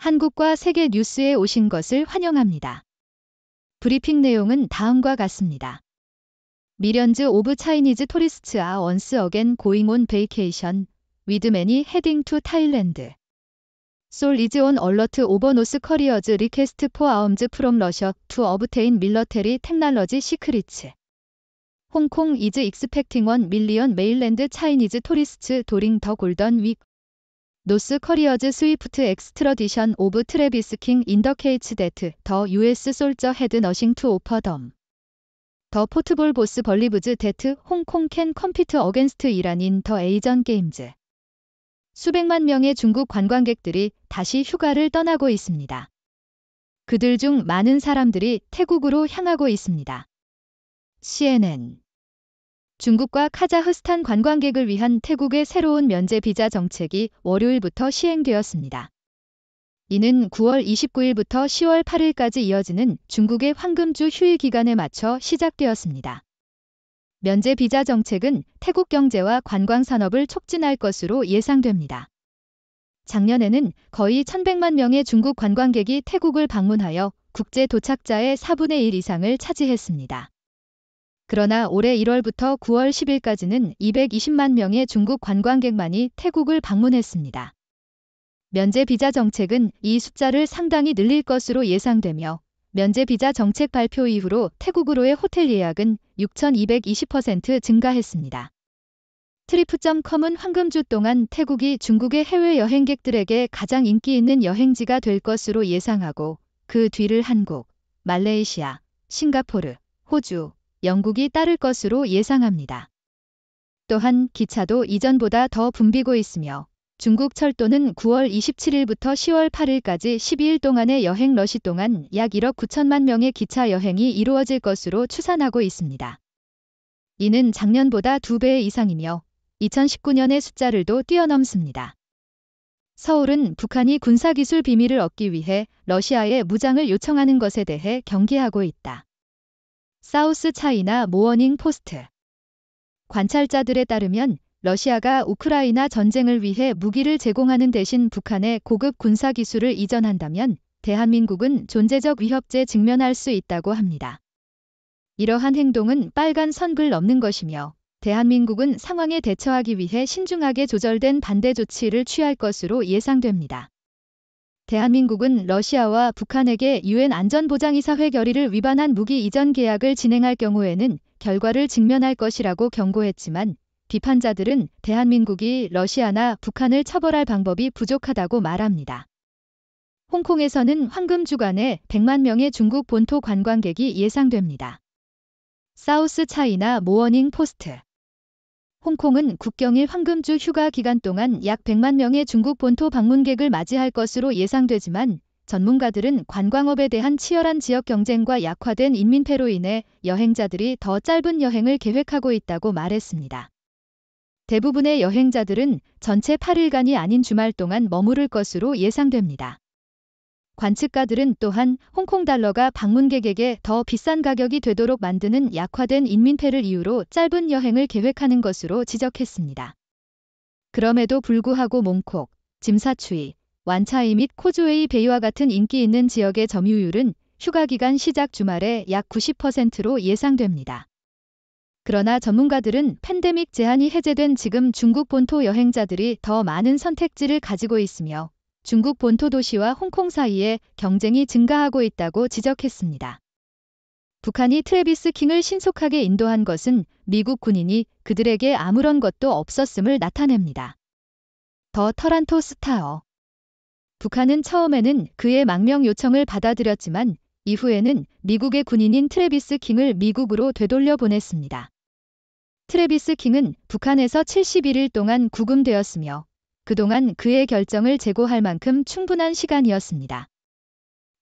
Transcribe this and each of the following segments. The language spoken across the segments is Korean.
한국과 세계 뉴스에 오신 것을 환영합니다. 브리핑 내용은 다음과 같습니다. Millions of Chinese tourists are once again going on vacation, with many heading to Thailand. Seoul is on alert over North Korea's request for arms from Russia to obtain military technology secrets. Hong Kong is expecting 1 million mainland Chinese tourists during the Golden Week. North Korea's swift extradition of Travis King indicates that the US soldier had nothing to offer them. The football boss believes that Hong Kong can compete against Iran in the Asian Games. 수백만 명의 중국 관광객들이 다시 휴가를 떠나고 있습니다. 그들 중 많은 사람들이 태국으로 향하고 있습니다. CNN 중국과 카자흐스탄 관광객을 위한 태국의 새로운 면제 비자 정책이 월요일부터 시행되었습니다. 이는 9월 29일부터 10월 8일까지 이어지는 중국의 황금주 휴일 기간에 맞춰 시작되었습니다. 면제 비자 정책은 태국 경제와 관광 산업을 촉진할 것으로 예상됩니다. 작년에는 거의 1,100만 명의 중국 관광객이 태국을 방문하여 국제 도착자의 4분의 1 이상을 차지했습니다. 그러나 올해 1월부터 9월 10일까지는 220만 명의 중국 관광객만이 태국을 방문했습니다. 면제 비자 정책은 이 숫자를 상당히 늘릴 것으로 예상되며 면제 비자 정책 발표 이후로 태국으로의 호텔 예약은 6,220% 증가했습니다. 트리프.com은 황금주 동안 태국이 중국의 해외 여행객들에게 가장 인기 있는 여행지가 될 것으로 예상하고 그 뒤를 한국, 말레이시아, 싱가포르, 호주, 영국이 따를 것으로 예상합니다. 또한 기차도 이전보다 더 붐비고 있으며 중국 철도는 9월 27일부터 10월 8일까지 12일 동안의 여행 러시 동안 약 1억 9천만 명의 기차 여행이 이루어질 것으로 추산하고 있습니다. 이는 작년보다 2배 이상이며 2019년의 숫자를 도 뛰어넘습니다. 서울은 북한이 군사기술 비밀을 얻기 위해 러시아에 무장을 요청하는 것에 대해 경계하고 있다. 사우스 차이나 모어닝 포스트 관찰자들에 따르면 러시아가 우크라이나 전쟁을 위해 무기를 제공하는 대신 북한에 고급 군사기술을 이전한다면 대한민국은 존재적 위협에 직면할 수 있다고 합니다. 이러한 행동은 빨간 선을 넘는 것이며 대한민국은 상황에 대처하기 위해 신중하게 조절된 반대 조치를 취할 것으로 예상됩니다. 대한민국은 러시아와 북한에게 유엔 안전보장이사회 결의를 위반한 무기 이전 계약을 진행할 경우에는 결과를 직면할 것이라고 경고했지만 비판자들은 대한민국이 러시아나 북한을 처벌할 방법이 부족하다고 말합니다. 홍콩에서는 황금주간에 100만 명의 중국 본토 관광객이 예상됩니다. 사우스 차이나 모어닝 포스트 홍콩은 국경일 황금주 휴가 기간 동안 약 100만 명의 중국 본토 방문객을 맞이할 것으로 예상되지만 전문가들은 관광업에 대한 치열한 지역 경쟁과 약화된 인민폐로 인해 여행자들이 더 짧은 여행을 계획하고 있다고 말했습니다. 대부분의 여행자들은 전체 8일간이 아닌 주말 동안 머무를 것으로 예상됩니다. 관측가들은 또한 홍콩 달러가 방문객에게 더 비싼 가격이 되도록 만드는 약화된 인민폐를 이유로 짧은 여행을 계획하는 것으로 지적했습니다. 그럼에도 불구하고 몽콕, 짐사추이, 완차이 및 코즈웨이 베이와 같은 인기 있는 지역의 점유율은 휴가 기간 시작 주말에 약 90%로 예상됩니다. 그러나 전문가들은 팬데믹 제한이 해제된 지금 중국 본토 여행자들이 더 많은 선택지를 가지고 있으며 중국 본토 도시와 홍콩 사이에 경쟁이 증가하고 있다고 지적했습니다. 북한이 트래비스 킹을 신속하게 인도한 것은 미국 군인이 그들에게 아무런 것도 없었음을 나타냅니다. 더 터란토 스타어 북한은 처음에는 그의 망명 요청을 받아들였지만 이후에는 미국의 군인인 트래비스 킹을 미국으로 되돌려 보냈습니다. 트래비스 킹은 북한에서 71일 동안 구금되었으며 그동안 그의 결정을 재고할 만큼 충분한 시간이었습니다.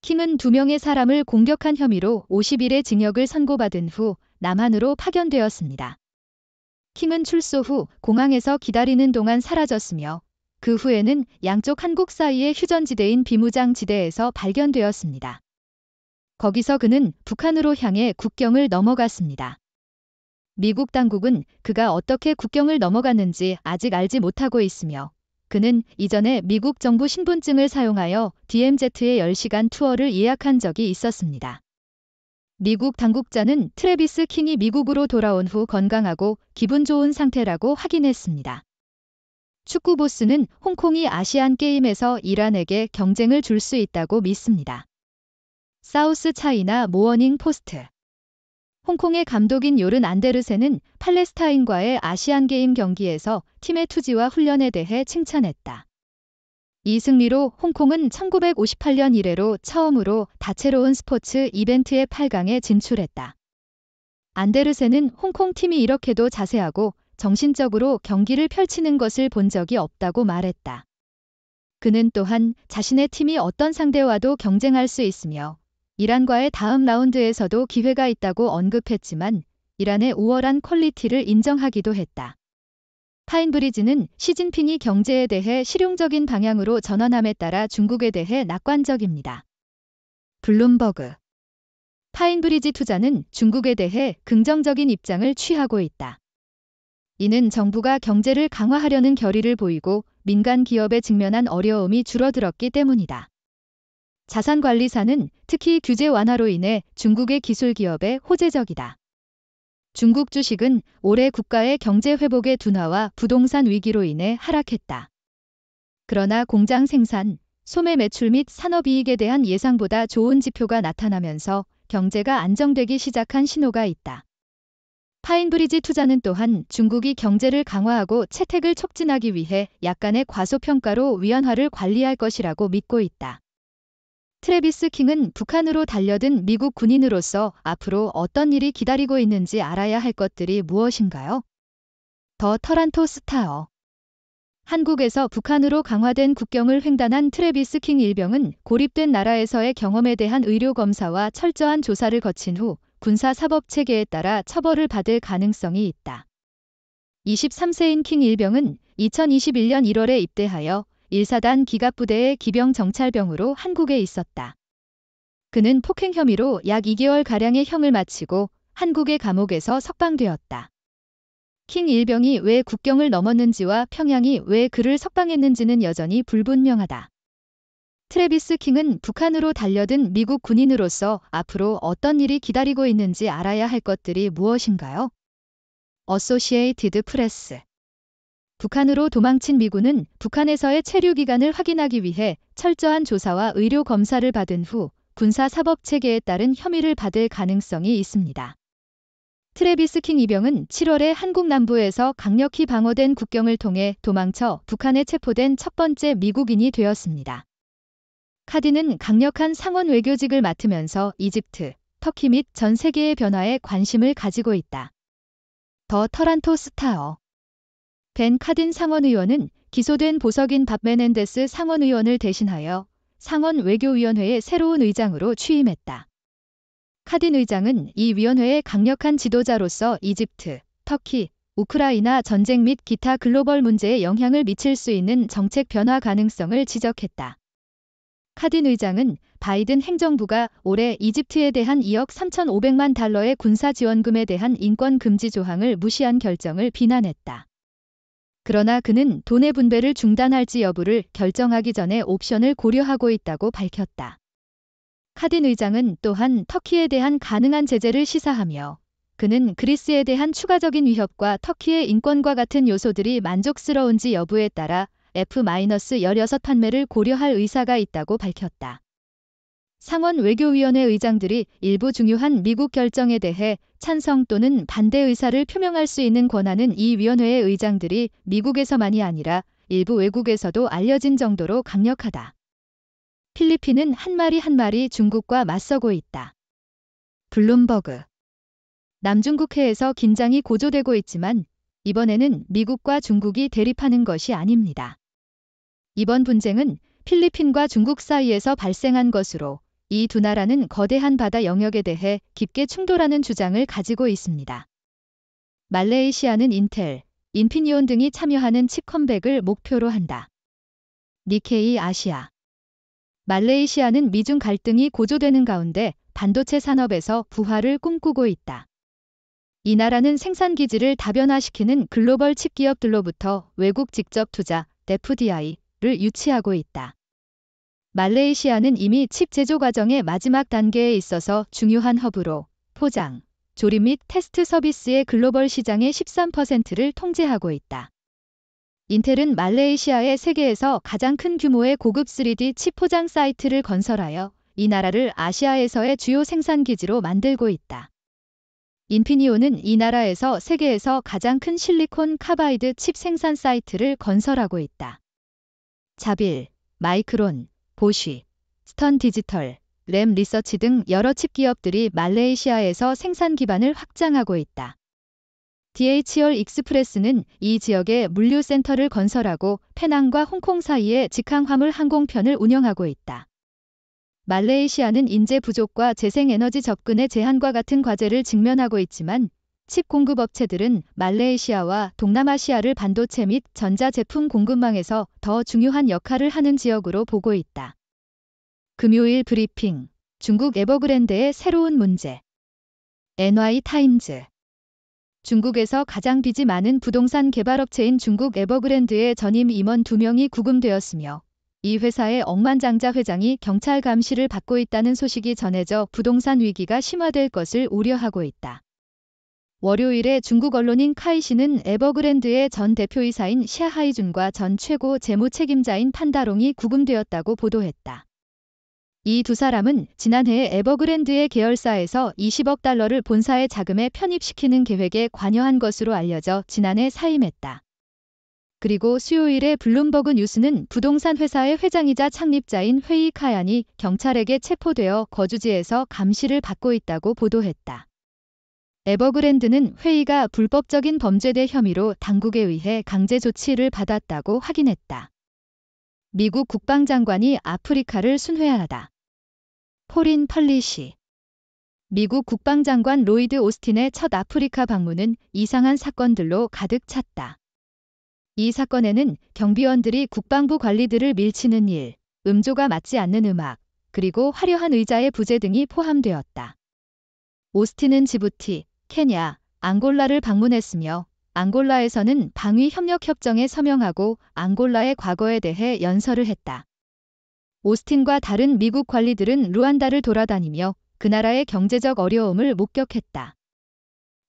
킹은 2명의 사람을 공격한 혐의로 50일의 징역을 선고받은 후 남한으로 파견되었습니다. 킹은 출소 후 공항에서 기다리는 동안 사라졌으며 그 후에는 양쪽 한국 사이의 휴전지대인 비무장지대에서 발견되었습니다. 거기서 그는 북한으로 향해 국경을 넘어갔습니다. 미국 당국은 그가 어떻게 국경을 넘어갔는지 아직 알지 못하고 있으며 그는 이전에 미국 정부 신분증을 사용하여 DMZ의 10시간 투어를 예약한 적이 있었습니다. 미국 당국자는 트래비스 킹이 미국으로 돌아온 후 건강하고 기분 좋은 상태라고 확인했습니다. 축구 보스는 홍콩이 아시안 게임에서 이란에게 경쟁을 줄 수 있다고 믿습니다. 사우스 차이나 모어닝 포스트. 홍콩의 감독인 요른 안데르센은 팔레스타인과의 아시안 게임 경기에서 팀의 투지와 훈련에 대해 칭찬했다. 이 승리로 홍콩은 1958년 이래로 처음으로 다채로운 스포츠 이벤트의 8강에 진출했다. 안데르센은 홍콩 팀이 이렇게도 자세하고 정신적으로 경기를 펼치는 것을 본 적이 없다고 말했다. 그는 또한 자신의 팀이 어떤 상대와도 경쟁할 수 있으며 이란과의 다음 라운드에서도 기회가 있다고 언급했지만 이란의 우월한 퀄리티를 인정하기도 했다. 파인브리지는 시진핑이 경제에 대해 실용적인 방향으로 전환함에 따라 중국에 대해 낙관적입니다. 블룸버그. 파인브리지 투자는 중국에 대해 긍정적인 입장을 취하고 있다. 이는 정부가 경제를 강화하려는 결의를 보이고 민간 기업에 직면한 어려움이 줄어들었기 때문이다. 자산관리사는 특히 규제 완화로 인해 중국의 기술 기업에 호재적이다. 중국 주식은 올해 국가의 경제 회복의 둔화와 부동산 위기로 인해 하락했다. 그러나 공장 생산, 소매 매출 및 산업이익에 대한 예상보다 좋은 지표가 나타나면서 경제가 안정되기 시작한 신호가 있다. 파인브리지 투자는 또한 중국이 경제를 강화하고 채택을 촉진하기 위해 약간의 과소평가로 위안화를 관리할 것이라고 믿고 있다. 트래비스 킹은 북한으로 달려든 미국 군인으로서 앞으로 어떤 일이 기다리고 있는지 알아야 할 것들이 무엇인가요? 더 터란토 스타어. 한국에서 북한으로 강화된 국경을 횡단한 트래비스 킹 일병은 고립된 나라에서의 경험에 대한 의료 검사와 철저한 조사를 거친 후 군사사법체계에 따라 처벌을 받을 가능성이 있다. 23세인 킹 일병은 2021년 1월에 입대하여 1사단 기갑부대의 기병정찰병으로 한국에 있었다. 그는 폭행 혐의로 약 2개월가량의 형을 마치고 한국의 감옥에서 석방되었다. 킹 일병이 왜 국경을 넘었는지와 평양이 왜 그를 석방했는지는 여전히 불분명하다. 트래비스 킹은 북한으로 달려든 미국 군인으로서 앞으로 어떤 일이 기다리고 있는지 알아야 할 것들이 무엇인가요? 어소시에이티드 프레스. 북한으로 도망친 미군은 북한에서의 체류 기간을 확인하기 위해 철저한 조사와 의료 검사를 받은 후 군사사법체계에 따른 혐의를 받을 가능성이 있습니다. 트래비스 킹 이병은 7월에 한국 남부에서 강력히 방어된 국경을 통해 도망쳐 북한에 체포된 첫 번째 미국인이 되었습니다. 카디는 강력한 상원 외교직을 맡으면서 이집트, 터키 및 전 세계의 변화에 관심을 가지고 있다. 더 터란토 스타어. 벤 카딘 상원의원은 기소된 보석인 밥 메넨데스 상원의원을 대신하여 상원 외교위원회의 새로운 의장으로 취임했다. 카딘 의장은 이 위원회의 강력한 지도자로서 이집트, 터키, 우크라이나 전쟁 및 기타 글로벌 문제에 영향을 미칠 수 있는 정책 변화 가능성을 지적했다. 카딘 의장은 바이든 행정부가 올해 이집트에 대한 2억 3,500만 달러의 군사지원금에 대한 인권 금지 조항을 무시한 결정을 비난했다. 그러나 그는 돈의 분배를 중단할지 여부를 결정하기 전에 옵션을 고려하고 있다고 밝혔다. 카딘 의장은 또한 터키에 대한 가능한 제재를 시사하며 그는 그리스에 대한 추가적인 위협과 터키의 인권과 같은 요소들이 만족스러운지 여부에 따라 F-16 판매를 고려할 의사가 있다고 밝혔다. 상원 외교위원회 의장들이 일부 중요한 미국 결정에 대해 찬성 또는 반대 의사를 표명할 수 있는 권한은 이 위원회의 의장들이 미국에서만이 아니라 일부 외국에서도 알려진 정도로 강력하다. 필리핀은 한 마리 중국과 맞서고 있다. 블룸버그. 남중국해에서 긴장이 고조되고 있지만 이번에는 미국과 중국이 대립하는 것이 아닙니다. 이번 분쟁은 필리핀과 중국 사이에서 발생한 것으로 이 두 나라는 거대한 바다 영역에 대해 깊게 충돌하는 주장을 가지고 있습니다. 말레이시아는 인텔, 인피니온 등이 참여하는 칩 컴백을 목표로 한다. 니케이 아시아. 말레이시아는 미중 갈등이 고조되는 가운데 반도체 산업에서 부활을 꿈꾸고 있다. 이 나라는 생산 기지를 다변화시키는 글로벌 칩 기업들로부터 외국 직접 투자, FDI를 유치하고 있다. 말레이시아는 이미 칩 제조 과정의 마지막 단계에 있어서 중요한 허브로 포장, 조립 및 테스트 서비스의 글로벌 시장의 13%를 통제하고 있다. 인텔은 말레이시아에 세계에서 가장 큰 규모의 고급 3D 칩 포장 사이트를 건설하여 이 나라를 아시아에서의 주요 생산 기지로 만들고 있다. 인피니온은 이 나라에서 세계에서 가장 큰 실리콘 카바이드 칩 생산 사이트를 건설하고 있다. 자빌, 마이크론, 보쉬, 스턴 디지털, 램 리서치 등 여러 칩 기업들이 말레이시아에서 생산 기반을 확장하고 있다. DHL 익스프레스는 이 지역에 물류 센터를 건설하고 페낭과 홍콩 사이에 직항 화물 항공편을 운영하고 있다. 말레이시아는 인재 부족과 재생에너지 접근의 제한과 같은 과제를 직면하고 있지만 칩 공급 업체들은 말레이시아와 동남아시아를 반도체 및 전자제품 공급망에서 더 중요한 역할을 하는 지역으로 보고 있다. 금요일 브리핑, 중국 에버그랜드의 새로운 문제. NY타임즈. 중국에서 가장 빚이 많은 부동산 개발업체인 중국 에버그랜드의 전임 임원 2명이 구금되었으며 이 회사의 억만장자 회장이 경찰 감시를 받고 있다는 소식이 전해져 부동산 위기가 심화될 것을 우려하고 있다. 월요일에 중국 언론인 카이시는 에버그랜드의 전 대표이사인 샤하이준과 전 최고 재무 책임자인 판다롱이 구금되었다고 보도했다. 이 두 사람은 지난해 에버그랜드의 계열사에서 20억 달러를 본사의 자금에 편입시키는 계획에 관여한 것으로 알려져 지난해 사임했다. 그리고 수요일에 블룸버그 뉴스는 부동산 회사의 회장이자 창립자인 회이 카얀이 경찰에게 체포되어 거주지에서 감시를 받고 있다고 보도했다. 에버그랜드는 회의가 불법적인 범죄대 혐의로 당국에 의해 강제 조치를 받았다고 확인했다. 미국 국방장관이 아프리카를 순회하다. 포린 펄리시. 미국 국방장관 로이드 오스틴의 첫 아프리카 방문은 이상한 사건들로 가득 찼다. 이 사건에는 경비원들이 국방부 관리들을 밀치는 일, 음조가 맞지 않는 음악, 그리고 화려한 의자의 부재 등이 포함되었다. 오스틴은 지부티, 케냐, 앙골라를 방문했으며 앙골라에서는 방위 협력 협정에 서명하고 앙골라의 과거에 대해 연설을 했다. 오스틴과 다른 미국 관리들은 루안다를 돌아다니며 그 나라의 경제적 어려움을 목격했다.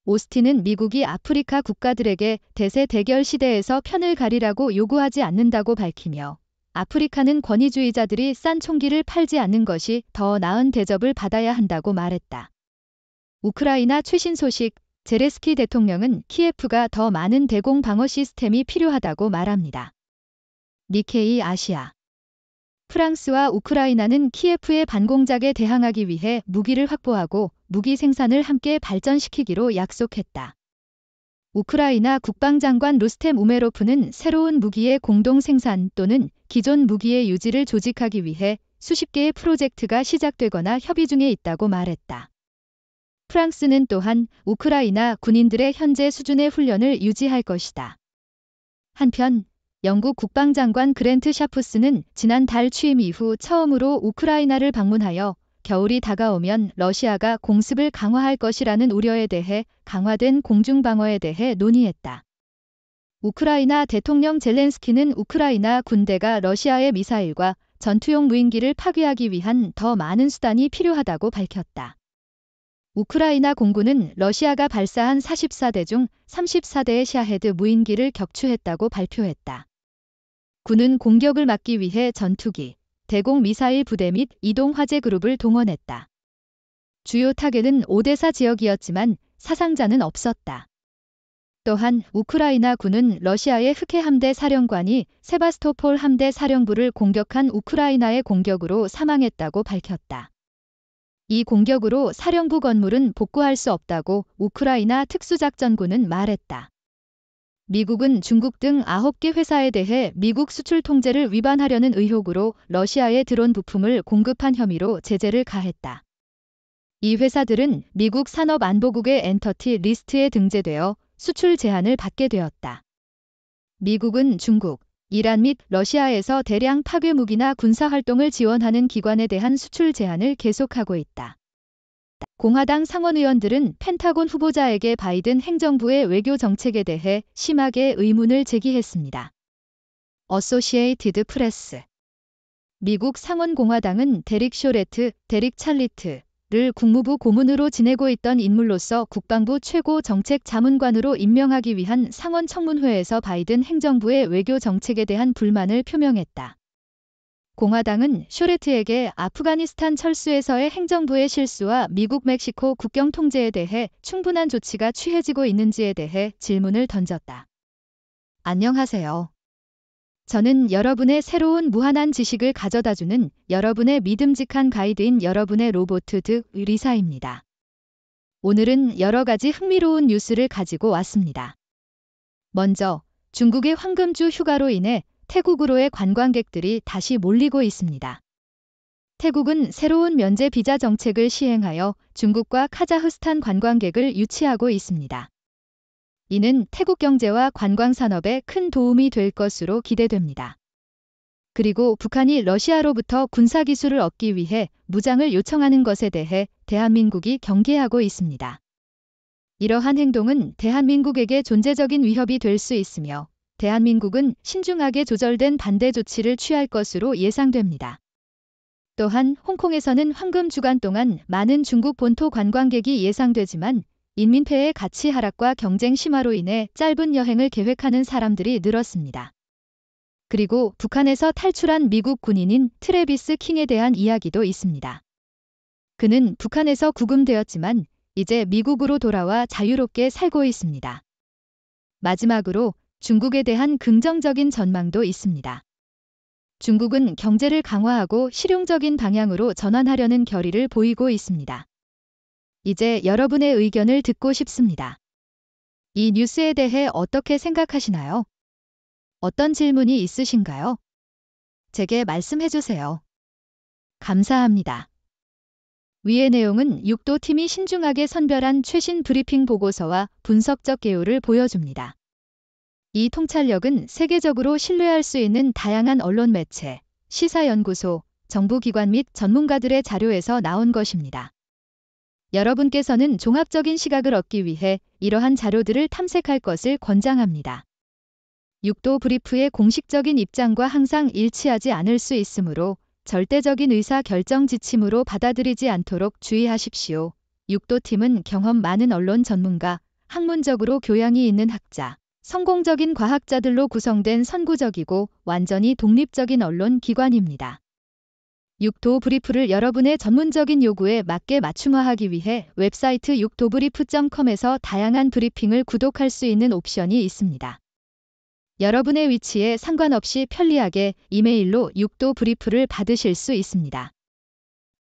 오스틴은 미국이 아프리카 국가들에게 대세 대결 시대에서 편을 가리라고 요구하지 않는다고 밝히며 아프리카는 권위주의자들이 싼 총기를 팔지 않는 것이 더 나은 대접을 받아야 한다고 말했다. 우크라이나 최신 소식. 제레스키 대통령은 키예프가 더 많은 대공 방어 시스템이 필요하다고 말합니다. 니케이 아시아. 프랑스와 우크라이나는 키예프의 반공작에 대항하기 위해 무기를 확보하고 무기 생산을 함께 발전시키기로 약속했다. 우크라이나 국방장관 루스템 우메로프는 새로운 무기의 공동 생산 또는 기존 무기의 유지를 조직하기 위해 수십 개의 프로젝트가 시작되거나 협의 중에 있다고 말했다. 프랑스는 또한 우크라이나 군인들의 현재 수준의 훈련을 유지할 것이다. 한편 영국 국방장관 그랜트 샤프스는 지난달 취임 이후 처음으로 우크라이나를 방문하여 겨울이 다가오면 러시아가 공습을 강화할 것이라는 우려에 대해 강화된 공중방어에 대해 논의했다. 우크라이나 대통령 젤렌스키는 우크라이나 군대가 러시아의 미사일과 전투용 무인기를 파괴하기 위한 더 많은 수단이 필요하다고 밝혔다. 우크라이나 공군은 러시아가 발사한 44대 중 34대의 샤헤드 무인기를 격추했다고 발표했다. 군은 공격을 막기 위해 전투기, 대공 미사일 부대 및 이동 화재 그룹을 동원했다. 주요 타겟은 오데사 지역이었지만 사상자는 없었다. 또한 우크라이나 군은 러시아의 흑해 함대 사령관이 세바스토폴 함대 사령부를 공격한 우크라이나의 공격으로 사망했다고 밝혔다. 이 공격으로 사령부 건물은 복구할 수 없다고 우크라이나 특수작전군은 말했다. 미국은 중국 등 9개 회사에 대해 미국 수출 통제를 위반하려는 의혹으로 러시아에 드론 부품을 공급한 혐의로 제재를 가했다. 이 회사들은 미국 산업안보국의 엔터티 리스트에 등재되어 수출 제한을 받게 되었다. 미국은 중국, 이란 및 러시아에서 대량 파괴 무기나 군사 활동을 지원하는 기관에 대한 수출 제한을 계속하고 있다. 공화당 상원의원들은 펜타곤 후보자에게 바이든 행정부의 외교 정책에 대해 심하게 의문을 제기했습니다. 어소시에이티드 프레스. 미국 상원공화당은 데릭 쇼레트, 데릭 찰리트를 국무부 고문으로 지내고 있던 인물로서 국방부 최고 정책 자문관으로 임명하기 위한 상원 청문회에서 바이든 행정부의 외교 정책에 대한 불만을 표명했다. 공화당은 쇼레트에게 아프가니스탄 철수에서의 행정부의 실수와 미국 멕시코 국경 통제에 대해 충분한 조치가 취해지고 있는지에 대해 질문을 던졌다. 안녕하세요. 저는 여러분의 새로운 무한한 지식을 가져다주는 여러분의 믿음직한 가이드인 여러분의 로보트 드 리사입니다. 오늘은 여러 가지 흥미로운 뉴스를 가지고 왔습니다. 먼저 중국의 황금주 휴가로 인해 태국으로의 관광객들이 다시 몰리고 있습니다. 태국은 새로운 면제 비자 정책을 시행하여 중국과 카자흐스탄 관광객을 유치하고 있습니다. 이는 태국 경제와 관광 산업에 큰 도움이 될 것으로 기대됩니다. 그리고 북한이 러시아로부터 군사기술을 얻기 위해 무장을 요청하는 것에 대해 대한민국이 경계하고 있습니다. 이러한 행동은 대한민국에게 존재적인 위협이 될 수 있으며 대한민국은 신중하게 조절된 반대 조치를 취할 것으로 예상됩니다. 또한 홍콩에서는 황금 주간 동안 많은 중국 본토 관광객이 예상되지만 인민폐의 가치 하락과 경쟁 심화로 인해 짧은 여행을 계획하는 사람들이 늘었습니다. 그리고 북한에서 탈출한 미국 군인인 트래비스 킹에 대한 이야기도 있습니다. 그는 북한에서 구금되었지만 이제 미국으로 돌아와 자유롭게 살고 있습니다. 마지막으로 중국에 대한 긍정적인 전망도 있습니다. 중국은 경제를 강화하고 실용적인 방향으로 전환하려는 결의를 보이고 있습니다. 이제 여러분의 의견을 듣고 싶습니다. 이 뉴스에 대해 어떻게 생각하시나요? 어떤 질문이 있으신가요? 제게 말씀해 주세요. 감사합니다. 위의 내용은 6도 팀이 신중하게 선별한 최신 브리핑 보고서와 분석적 개요를 보여줍니다. 이 통찰력은 세계적으로 신뢰할 수 있는 다양한 언론 매체, 시사연구소, 정부기관 및 전문가들의 자료에서 나온 것입니다. 여러분께서는 종합적인 시각을 얻기 위해 이러한 자료들을 탐색할 것을 권장합니다. 6도 브리프의 공식적인 입장과 항상 일치하지 않을 수 있으므로 절대적인 의사 결정 지침으로 받아들이지 않도록 주의하십시오. 6도 팀은 경험 많은 언론 전문가, 학문적으로 교양이 있는 학자, 성공적인 과학자들로 구성된 선구적이고 완전히 독립적인 언론 기관입니다. 6도 브리프를 여러분의 전문적인 요구에 맞게 맞춤화하기 위해 웹사이트 6도브리프.com에서 다양한 브리핑을 구독할 수 있는 옵션이 있습니다. 여러분의 위치에 상관없이 편리하게 이메일로 6도 브리프를 받으실 수 있습니다.